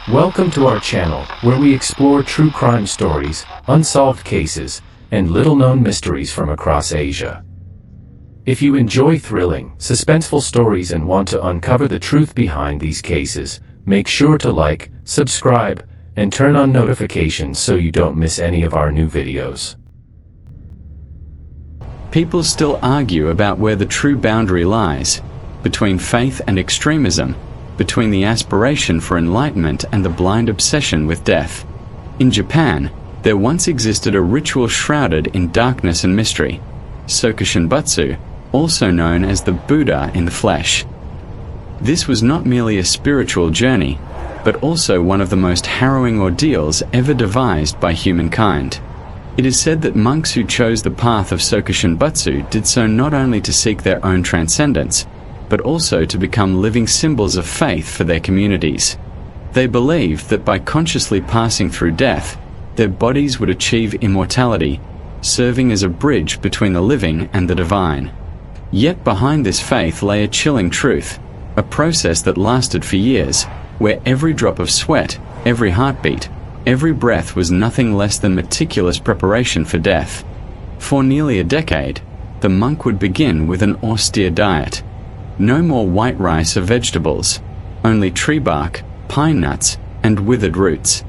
Welcome to our channel, where we explore true crime stories, unsolved cases, and little-known mysteries from across Asia. If you enjoy thrilling, suspenseful stories and want to uncover the truth behind these cases, make sure to like, subscribe, and turn on notifications so you don't miss any of our new videos. People still argue about where the true boundary lies, between faith and extremism, between the aspiration for enlightenment and the blind obsession with death. In Japan, there once existed a ritual shrouded in darkness and mystery, Sokushinbutsu, also known as the Buddha in the flesh. This was not merely a spiritual journey, but also one of the most harrowing ordeals ever devised by humankind. It is said that monks who chose the path of Sokushinbutsu did so not only to seek their own transcendence, but also to become living symbols of faith for their communities. They believed that by consciously passing through death, their bodies would achieve immortality, serving as a bridge between the living and the divine. Yet behind this faith lay a chilling truth, a process that lasted for years, where every drop of sweat, every heartbeat, every breath was nothing less than meticulous preparation for death. For nearly a decade, the monk would begin with an austere diet. No more white rice or vegetables, only tree bark, pine nuts, and withered roots.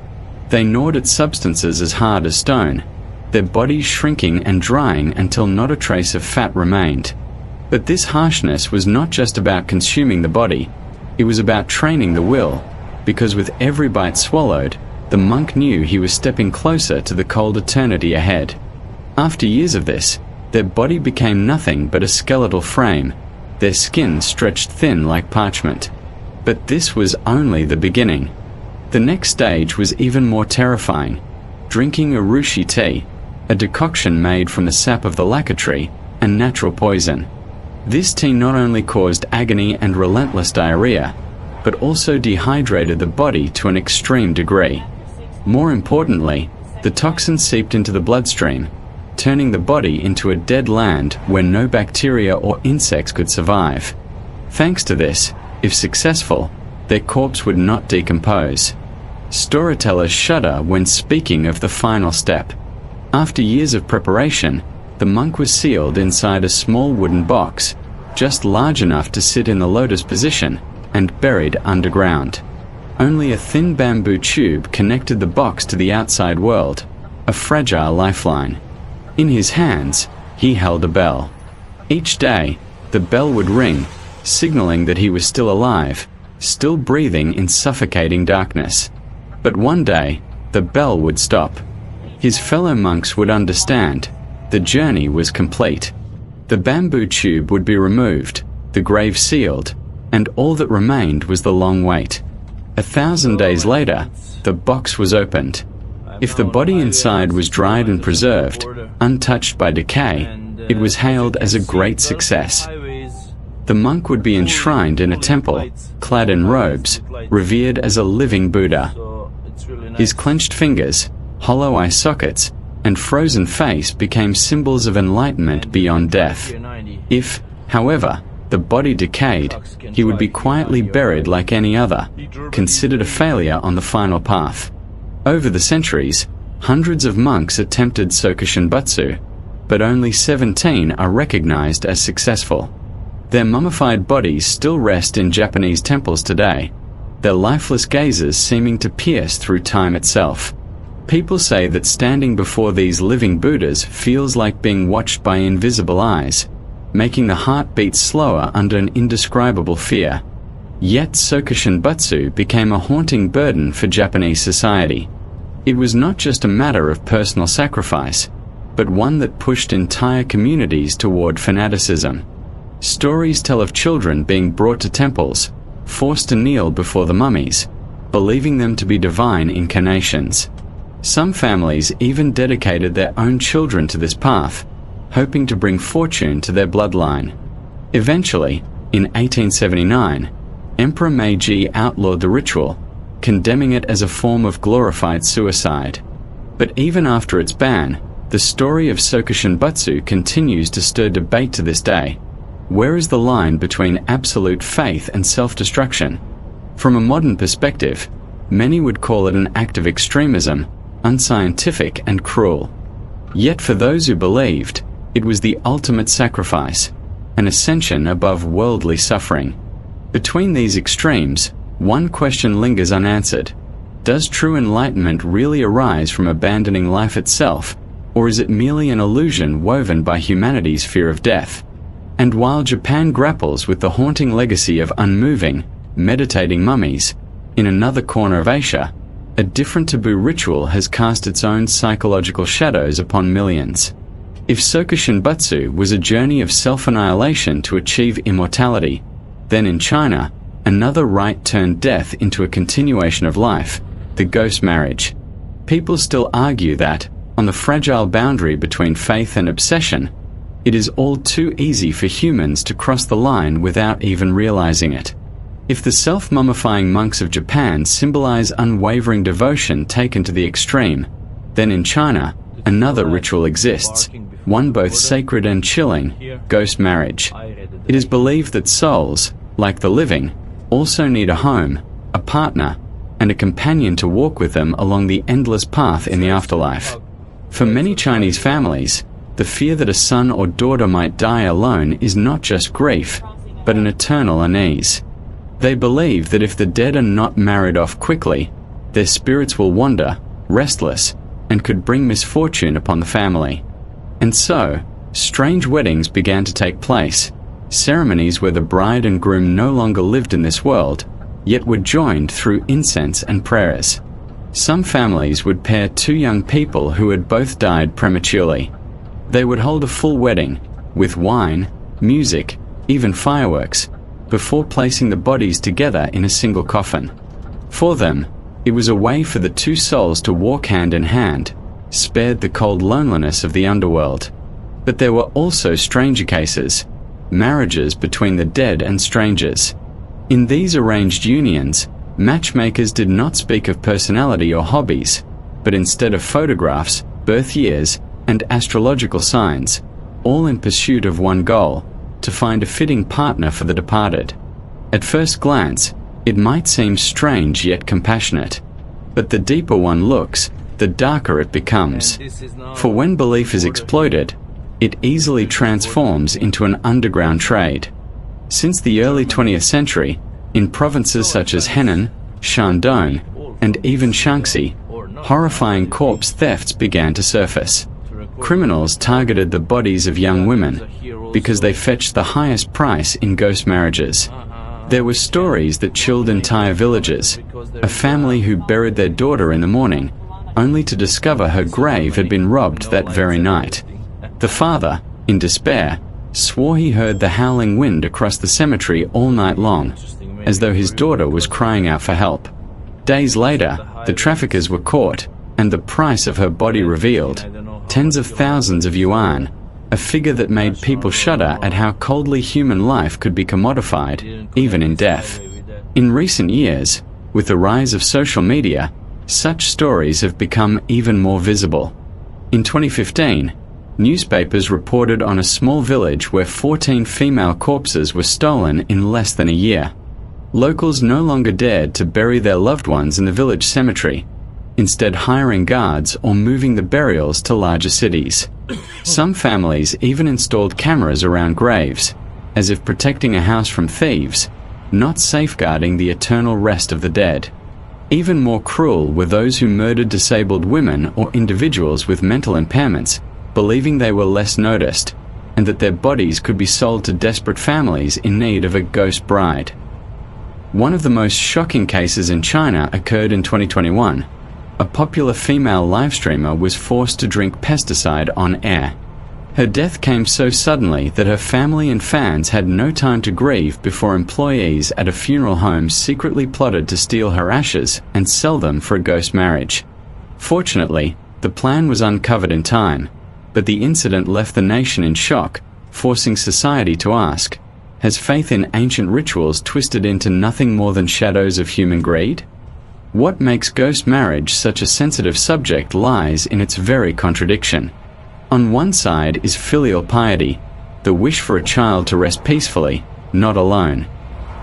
They gnawed at substances as hard as stone, their bodies shrinking and drying until not a trace of fat remained. But this harshness was not just about consuming the body, it was about training the will, because with every bite swallowed, the monk knew he was stepping closer to the cold eternity ahead. After years of this, their body became nothing but a skeletal frame, their skin stretched thin like parchment. But this was only the beginning. The next stage was even more terrifying, drinking urushi tea, a decoction made from the sap of the lacquer tree, a natural poison. This tea not only caused agony and relentless diarrhea, but also dehydrated the body to an extreme degree. More importantly, the toxin seeped into the bloodstream, turning the body into a dead land where no bacteria or insects could survive. Thanks to this, if successful, their corpse would not decompose. Storytellers shudder when speaking of the final step. After years of preparation, the monk was sealed inside a small wooden box, just large enough to sit in the lotus position, and buried underground. Only a thin bamboo tube connected the box to the outside world, a fragile lifeline. In his hands, he held a bell. Each day, the bell would ring, signaling that he was still alive, still breathing in suffocating darkness. But one day, the bell would stop. His fellow monks would understand. The journey was complete. The bamboo tube would be removed, the grave sealed, and all that remained was the long wait. 1,000 days later, the box was opened. If the body inside was dried and preserved, untouched by decay, it was hailed as a great success. The monk would be enshrined in a temple, clad in robes, revered as a living Buddha. His clenched fingers, hollow eye sockets, and frozen face became symbols of enlightenment beyond death. If, however, the body decayed, he would be quietly buried like any other, considered a failure on the final path. Over the centuries, hundreds of monks attempted Sokushinbutsu, but only 17 are recognized as successful. Their mummified bodies still rest in Japanese temples today, their lifeless gazes seeming to pierce through time itself. People say that standing before these living Buddhas feels like being watched by invisible eyes, making the heart beat slower under an indescribable fear. Yet Sokushinbutsu became a haunting burden for Japanese society. It was not just a matter of personal sacrifice, but one that pushed entire communities toward fanaticism. Stories tell of children being brought to temples, forced to kneel before the mummies, believing them to be divine incarnations. Some families even dedicated their own children to this path, hoping to bring fortune to their bloodline. Eventually, in 1879, Emperor Meiji outlawed the ritual, condemning it as a form of glorified suicide. But even after its ban, the story of Sokushinbutsu continues to stir debate to this day. Where is the line between absolute faith and self-destruction? From a modern perspective, many would call it an act of extremism, unscientific and cruel. Yet for those who believed, it was the ultimate sacrifice, an ascension above worldly suffering. Between these extremes, one question lingers unanswered. Does true enlightenment really arise from abandoning life itself, or is it merely an illusion woven by humanity's fear of death? And while Japan grapples with the haunting legacy of unmoving, meditating mummies, in another corner of Asia, a different taboo ritual has cast its own psychological shadows upon millions. If Sokushinbutsu was a journey of self-annihilation to achieve immortality, then in China, another rite turned death into a continuation of life, the ghost marriage. People still argue that, on the fragile boundary between faith and obsession, it is all too easy for humans to cross the line without even realizing it. If the self-mummifying monks of Japan symbolize unwavering devotion taken to the extreme, then in China, another ritual exists, one both sacred and chilling, ghost marriage. It is believed that souls, like the living, also need a home, a partner, and a companion to walk with them along the endless path in the afterlife. For many Chinese families, the fear that a son or daughter might die alone is not just grief, but an eternal unease. They believe that if the dead are not married off quickly, their spirits will wander, restless, and could bring misfortune upon the family. And so, strange weddings began to take place, ceremonies where the bride and groom no longer lived in this world, yet were joined through incense and prayers. Some families would pair two young people who had both died prematurely. They would hold a full wedding, with wine, music, even fireworks, before placing the bodies together in a single coffin. For them, it was a way for the two souls to walk hand in hand, spared the cold loneliness of the underworld. But there were also stranger cases, marriages between the dead and strangers. In these arranged unions, matchmakers did not speak of personality or hobbies, but instead of photographs, birth years, and astrological signs, all in pursuit of one goal, to find a fitting partner for the departed. At first glance, it might seem strange yet compassionate, but the deeper one looks, the darker it becomes. For when belief is exploited, it easily transforms into an underground trade. Since the early 20th century, in provinces such as Henan, Shandong, and even Shaanxi, horrifying corpse thefts began to surface. Criminals targeted the bodies of young women because they fetched the highest price in ghost marriages. There were stories that chilled entire villages, a family who buried their daughter in the morning, only to discover her grave had been robbed that very night. The father, in despair, swore he heard the howling wind across the cemetery all night long, as though his daughter was crying out for help. Days later, the traffickers were caught, and the price of her body revealed, tens of thousands of yuan, a figure that made people shudder at how coldly human life could be commodified, even in death. In recent years, with the rise of social media, such stories have become even more visible. In 2015, newspapers reported on a small village where 14 female corpses were stolen in less than a year. Locals no longer dared to bury their loved ones in the village cemetery, instead hiring guards or moving the burials to larger cities. Some families even installed cameras around graves, as if protecting a house from thieves, not safeguarding the eternal rest of the dead. Even more cruel were those who murdered disabled women or individuals with mental impairments, believing they were less noticed, and that their bodies could be sold to desperate families in need of a ghost bride. One of the most shocking cases in China occurred in 2021. A popular female live streamer was forced to drink pesticide on air. Her death came so suddenly that her family and fans had no time to grieve before employees at a funeral home secretly plotted to steal her ashes and sell them for a ghost marriage. Fortunately, the plan was uncovered in time, but the incident left the nation in shock, forcing society to ask, has faith in ancient rituals twisted into nothing more than shadows of human greed? What makes ghost marriage such a sensitive subject lies in its very contradiction. On one side is filial piety, the wish for a child to rest peacefully, not alone.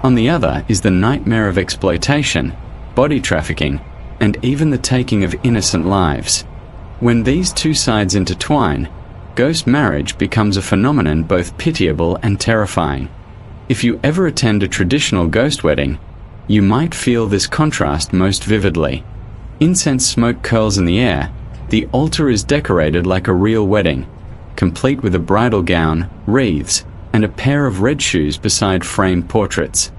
On the other is the nightmare of exploitation, body trafficking, and even the taking of innocent lives. When these two sides intertwine, ghost marriage becomes a phenomenon both pitiable and terrifying. If you ever attend a traditional ghost wedding, you might feel this contrast most vividly. Incense smoke curls in the air, the altar is decorated like a real wedding, complete with a bridal gown, wreaths, and a pair of red shoes beside framed portraits.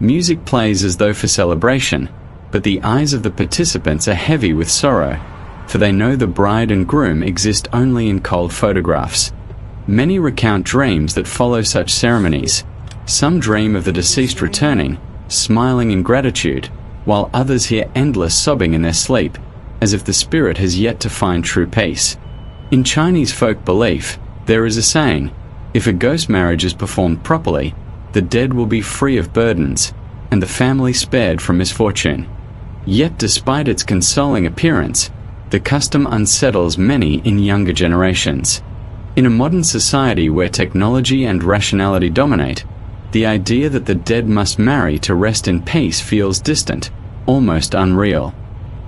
Music plays as though for celebration, but the eyes of the participants are heavy with sorrow, for they know the bride and groom exist only in cold photographs. Many recount dreams that follow such ceremonies. Some dream of the deceased returning, smiling in gratitude, while others hear endless sobbing in their sleep, as if the spirit has yet to find true peace. In Chinese folk belief, there is a saying, if a ghost marriage is performed properly, the dead will be free of burdens, and the family spared from misfortune. Yet despite its consoling appearance, the custom unsettles many in younger generations. In a modern society where technology and rationality dominate, the idea that the dead must marry to rest in peace feels distant, almost unreal.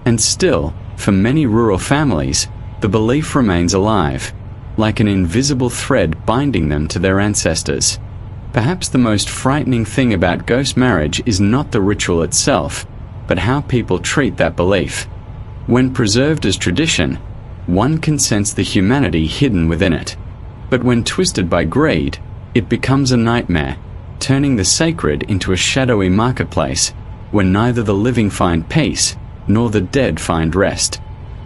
And still, for many rural families, the belief remains alive, like an invisible thread binding them to their ancestors. Perhaps the most frightening thing about ghost marriage is not the ritual itself, but how people treat that belief. When preserved as tradition, one can sense the humanity hidden within it. But when twisted by greed, it becomes a nightmare, turning the sacred into a shadowy marketplace, where neither the living find peace, nor the dead find rest.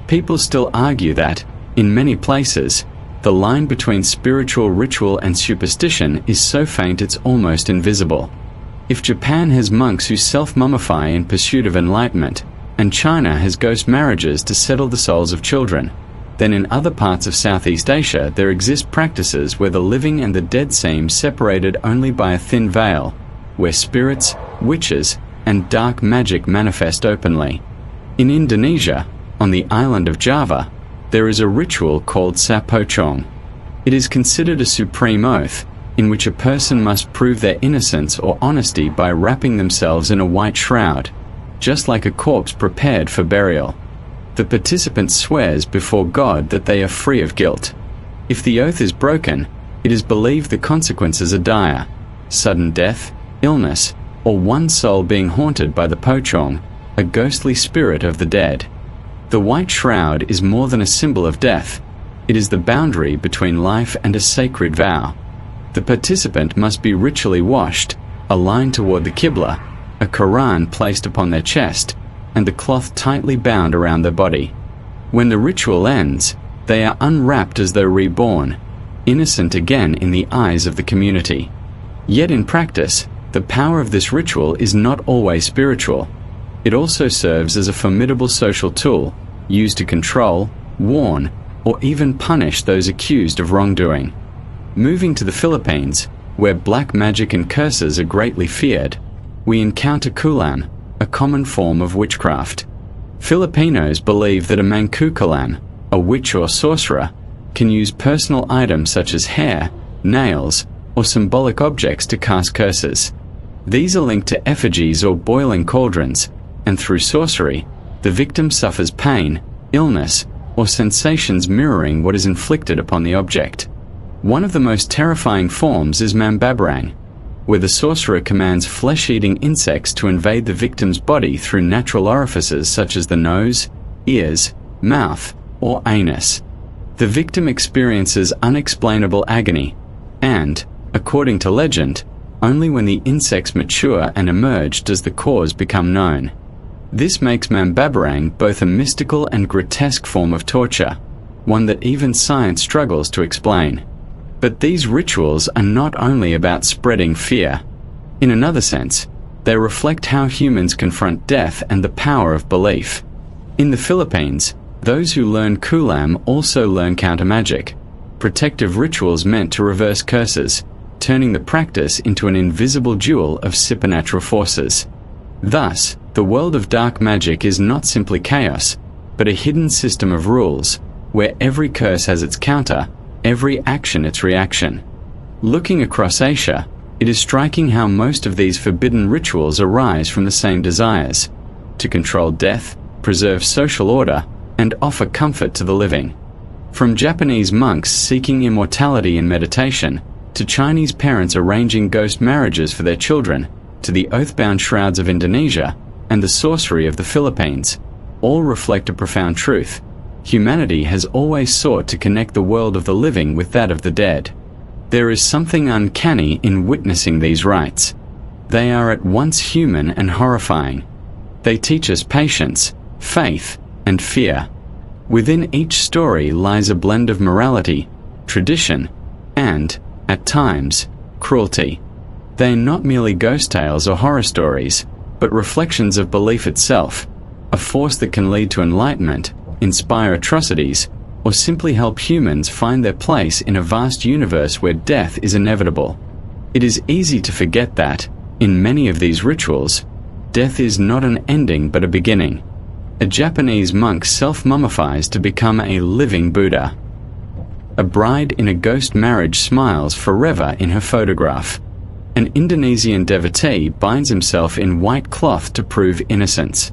People still argue that, in many places, the line between spiritual ritual and superstition is so faint it's almost invisible. If Japan has monks who self-mummify in pursuit of enlightenment, and China has ghost marriages to settle the souls of children, then in other parts of Southeast Asia there exist practices where the living and the dead seem separated only by a thin veil, where spirits, witches, and dark magic manifest openly. In Indonesia, on the island of Java, there is a ritual called sapocong. It is considered a supreme oath, in which a person must prove their innocence or honesty by wrapping themselves in a white shroud, just like a corpse prepared for burial. The participant swears before God that they are free of guilt. If the oath is broken, it is believed the consequences are dire: sudden death, illness, or one soul being haunted by the pocong, a ghostly spirit of the dead. The white shroud is more than a symbol of death. It is the boundary between life and a sacred vow. The participant must be ritually washed, aligned toward the Qibla, a Quran placed upon their chest, and the cloth tightly bound around their body. When the ritual ends, they are unwrapped as though reborn, innocent again in the eyes of the community. Yet in practice, the power of this ritual is not always spiritual. It also serves as a formidable social tool, used to control, warn, or even punish those accused of wrongdoing. Moving to the Philippines, where black magic and curses are greatly feared, we encounter kulam, a common form of witchcraft. Filipinos believe that a mangkukulam, a witch or sorcerer, can use personal items such as hair, nails, or symbolic objects to cast curses. These are linked to effigies or boiling cauldrons, and through sorcery, the victim suffers pain, illness, or sensations mirroring what is inflicted upon the object. One of the most terrifying forms is mambabrang, where the sorcerer commands flesh-eating insects to invade the victim's body through natural orifices such as the nose, ears, mouth, or anus. The victim experiences unexplainable agony, and, according to legend, only when the insects mature and emerge does the cause become known. This makes mambabrang both a mystical and grotesque form of torture, one that even science struggles to explain. But these rituals are not only about spreading fear. In another sense, they reflect how humans confront death and the power of belief. In the Philippines, those who learn kulam also learn countermagic, protective rituals meant to reverse curses, turning the practice into an invisible duel of supernatural forces. Thus, the world of dark magic is not simply chaos, but a hidden system of rules, where every curse has its counter, every action its reaction. Looking across Asia, it is striking how most of these forbidden rituals arise from the same desires: to control death, preserve social order and offer comfort to the living. From Japanese monks seeking immortality in meditation, to Chinese parents arranging ghost marriages for their children, to the oath-bound shrouds of Indonesia and the sorcery of the Philippines, all reflect a profound truth. Humanity has always sought to connect the world of the living with that of the dead. There is something uncanny in witnessing these rites. They are at once human and horrifying. They teach us patience, faith, and fear. Within each story lies a blend of morality, tradition, and, at times, cruelty. They are not merely ghost tales or horror stories, but reflections of belief itself, a force that can lead to enlightenment, inspire atrocities, or simply help humans find their place in a vast universe where death is inevitable. It is easy to forget that, in many of these rituals, death is not an ending but a beginning. A Japanese monk self-mummifies to become a living Buddha. A bride in a ghost marriage smiles forever in her photograph. An Indonesian devotee binds himself in white cloth to prove innocence.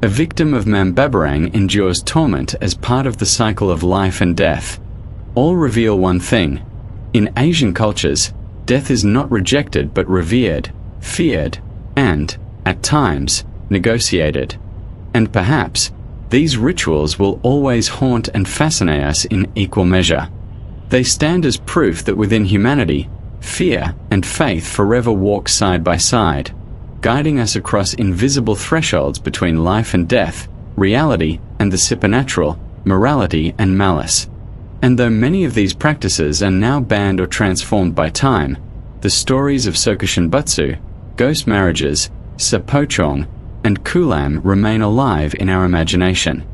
A victim of Macabre endures torment as part of the cycle of life and death. All reveal one thing. In Asian cultures, death is not rejected but revered, feared, and, at times, negotiated. And perhaps, these rituals will always haunt and fascinate us in equal measure. They stand as proof that within humanity, fear and faith forever walk side by side, guiding us across invisible thresholds between life and death, reality and the supernatural, morality and malice. And though many of these practices are now banned or transformed by time, the stories of Sokushinbutsu, ghost marriages, Sapochong, and Kulam remain alive in our imagination.